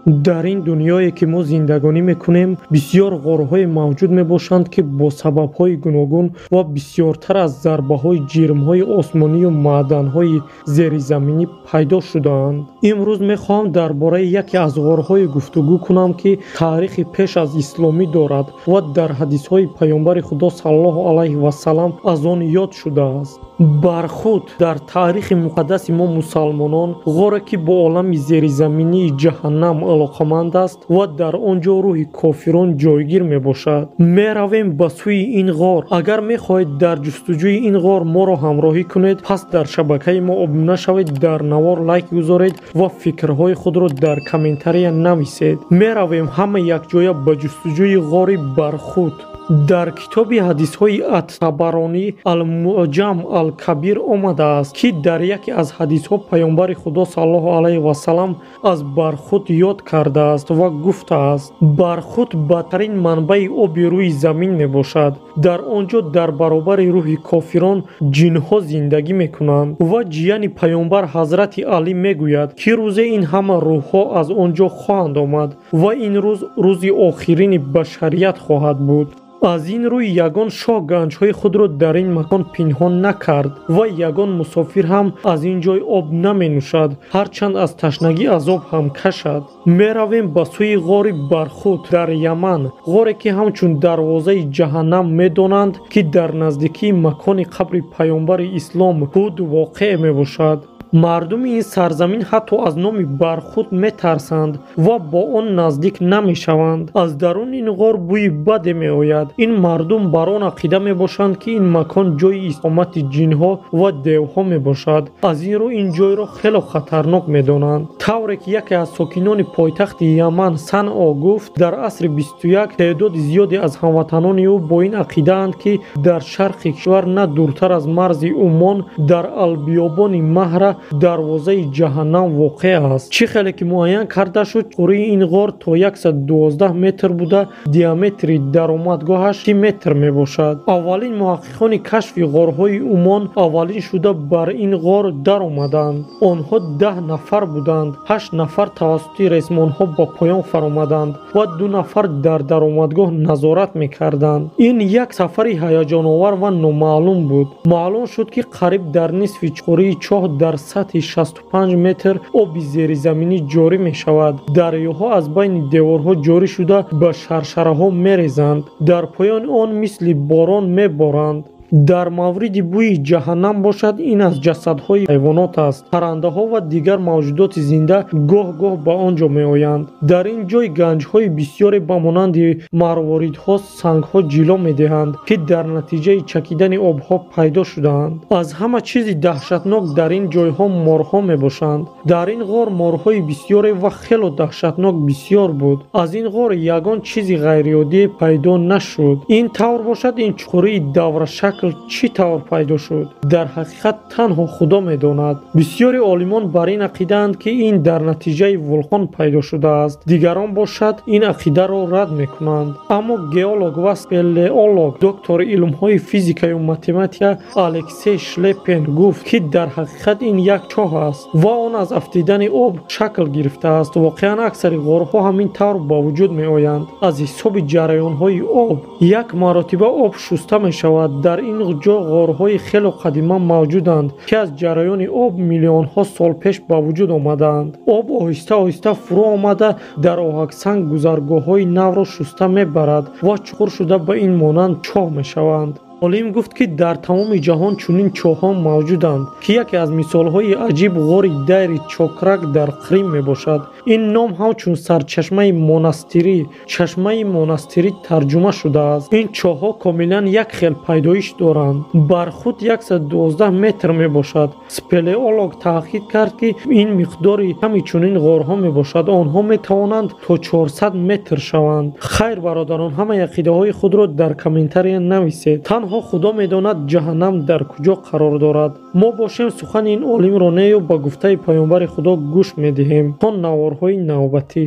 дар ин дунёе ки мо зиндагонӣ мекунем бисёр ғорҳое мавҷуд мебошанд ки бо сабабҳои гуногун ва бисёртар аз зарбаҳои ҷирмҳои осмонию маъданҳои зеризаминӣ пайдо шудаанд. имрӯз мехоҳам дар бораи яке аз ғорҳое гуфтугӯ кунам ки таърихи пеш аз исломӣ дорад ва дар ҳадисҳои паёмбари худо саллаллоҳу алайҳи васалам аз он ёд шудааст. бархуд дар таърихи муқаддаси мо мусалмонон ғоре ки бо олами зеризаминии ҷаҳаннам алоқаманд аст ва дар он ҷо рӯҳи кофирон ҷойгир мебошад. меравем ба сӯи ин ғор. агар мехоҳед дар ҷустуҷӯи ин ғор моро ҳамроҳӣ кунед, пас дар шабакаи мо обуна шавед, дар навор лайк гузоред ва фикрҳои худро дар комментария нависед. меравем ҳама якҷоя ба ҷустуҷӯи ғори бархуд. дар китоби ҳадисҳои ат-табаронӣ ал-муъҷам ал-кабир омадааст ки дар яке аз ҳадисҳо паёмбари худо саллаллоҳу алайҳи васалам аз бархуд ёд кардааст ва гуфтааст: бархуд бадтарин манбаи оби рӯи замин мебошад. дар он ҷо дар баробари рӯҳи кофирон ҷинҳо зиндагӣ мекунанд ва ҷияни паёмбар ҳазрати алӣ мегӯяд ки рӯзе ин ҳама рӯҳҳо аз он ҷо хоҳанд омад ва ин рӯз рӯзи охирини башарият хоҳад буд. аз ин рӯй ягон шоҳ ганҷҳои худро дар ин макон пинҳон накард ва ягон мусофир ҳам аз ин ҷой об наменӯшад, ҳарчанд аз ташнагӣ аз об ҳам кашад. меравем ба сӯи ғори бархуд дар яман, ғоре ки ҳамчун дарвозаи ҷаҳаннам медонанд ки дар наздикии макони қабри паёмбари ислом ҳуд воқеъ мебошад. мардуми ин сарзамин ҳатто аз номи бархуд метарсанд ва бо он наздик намешаванд. аз даруни ин ғор бӯи баде меояд. ин мардум бар он ақида мебошанд ки ин макон ҷои иқомати ҷинҳо ва девҳо мебошад. аз ин рӯ ин ҷойро хело хатарнок медонанд. тавре ки яке аз сокинони пойтахти яман санъо гуфт, дар асри 21 теъдоди зиёде аз ҳамватанони ӯ бо ин ақидаанд ки дар шарқи кишвар на дуртар аз марзи умон дар албиёбони маҳра дарвозаи ҷаҳаннам воқеъ аст. чӣ хеле ки муайян карда шуд, қурии ин ғор то 112 метр буда, диаметри даромадгоҳаш 30 метр мебошад. аввалин муҳаққиқони кашфи ғорҳои умон аввалин шуда бар ин ғор даромаданд. онҳо 10 нафар буданд. 8 нафар тавассути ресмонҳо ба поён фаромаданд ва 2 нафар дар даромадгоҳ назорат мекарданд. ин як сафари ҳаяҷоновар ва номаълум буд. маълум шуд ки қариб дар нисфи чуқурии чоҳ дар сатҳи 65 метр оби зеризаминӣ ҷорӣ мешавад. дарёҳо аз байни деворҳо ҷорӣ шуда ба шаршараҳо мерезанд. дар поёни он мисли борон меборанд. дар мавриди бӯи ҷаҳаннам бошад, ин аз ҷасадҳои ҳайвонот аст. паррандаҳо ва дигар мавҷудоти зинда гоҳ-гоҳ ба он ҷо меоянд. дар ин ҷой ганҷҳои бисёре ба монанди марворидҳо, сангҳо ҷило медиҳанд ки дар натиҷаи чакидани обҳо пайдо шудаанд. аз ҳама чизи даҳшатнок дар ин ҷойҳо морҳо мебошанд. дар ин ғор морҳои бисёре ва хело даҳшатнок бисёр буд. аз ин ғор ягон чизи ғайриоддие пайдо нашуд. ин тавр бошад, ин чуқурии даврашакл чӣ тавр пайдо шуд? дар ҳақиқат танҳо худо медонад. бисёри олимон бар ин ақидаанд ки ин дар натиҷаи вулқон пайдо шудааст. дигарон бошад ин ақидаро рад мекунанд. аммо геолог ва спелеолог, доктори илмҳои физикаю математика Алексей Шлепен гуфт ки дар ҳақиқат ин як чоҳ аст ва он аз афтидани об шакл гирифтааст. воқеан аксари ғорҳо ҳамин тавр ба вуҷуд меоянд аз ҳисоби ҷараёнҳои об. як маротиба об шуста мешавад. дар ин ҷо ғорҳои хело қадима мавҷуданд ки аз ҷараёни об миллионҳо сол пеш ба вуҷуд омадаанд. об оҳиста оҳиста фурӯ омада дар оҳаксанг гузаргоҳҳои навро шуста мебарад ва чуқур шуда ба ин монанд чоҳ мешаванд. олим гуфт ки дар тамоми ҷаҳон чунин чоҳҳо мавҷуданд ки яке аз мисолҳои аҷиб ғори дайри чокрак дар Қрим мебошад. ин ном ҳамчун сарчашмаи монастирӣ, чашмаи монастирӣ тарҷума шудааст. ин чоҳҳо комилан як хел пайдоиш доранд. бархуд 112 метр мебошад. спелеолог таҳқиқ кард ки ин миқдори ками чунин ғорҳо мебошад. онҳо метавонанд то 400 метр шаванд. хайр бародарон, ҳамаи ақидаҳои худро дар комментария нависед. танҳо худо медонад ҷаҳаннам дар куҷо қарор дорад. мо бошем сухани ин олимро нею ба гуфтаи паёмбари худо гӯш медиҳем то наворҳои навбатӣ.